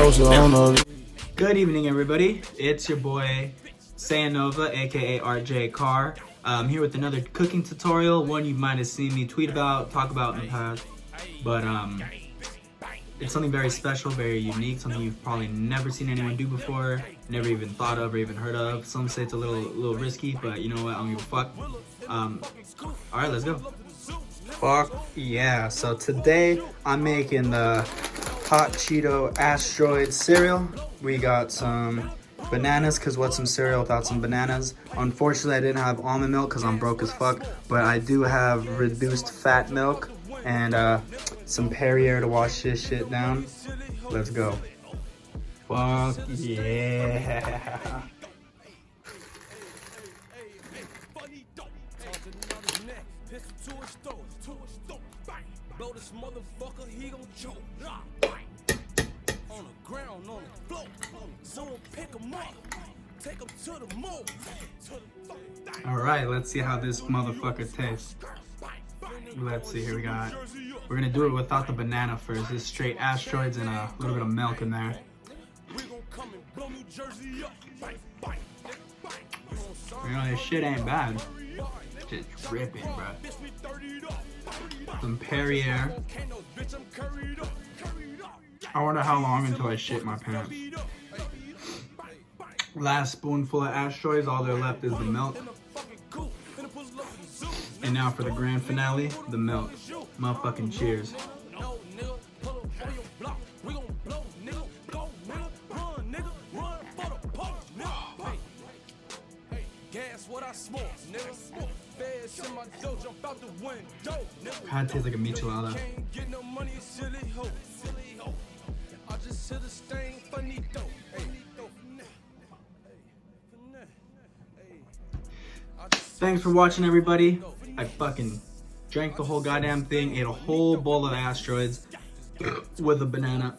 poster on the. Good evening, everybody. It's your boy Sayanova, aka RJ Carr. I'm here with another cooking tutorial, one you might have seen me tweet about, talk about in the past. But it's something very special, very unique, something you've probably never seen anyone do before, never even thought of or even heard of. Some say it's a little risky, but you know what? I don't give a fuck. All right, let's go. Fuck yeah! So today I'm making the hot Cheeto Asteroids cereal. We got some bananas, because what's some cereal without some bananas? Unfortunately, I didn't have almond milk because I'm broke as fuck, but I do have reduced fat milk and some Perrier to wash this shit down. Let's go. Fuck yeah. Blow this motherfucker, he gon' choke. On the ground, on the floor. Someone pick him up. Take him to the moon. Alright, let's see how this motherfucker tastes. Let's see, here we got. We're gonna do it without the banana first. This is straight Asteroids and a little bit of milk in there. You know, this shit ain't bad. Just dripping, bro. Some Perrier. I wonder how long until I shit my pants. Last spoonful of Asteroids, all there left is the milk. And now for the grand finale, the milk. Motherfucking cheers. Kind of tastes like a michelada. Thanks for watching, everybody. I fucking drank the whole goddamn thing, ate a whole bowl of Asteroids with a banana.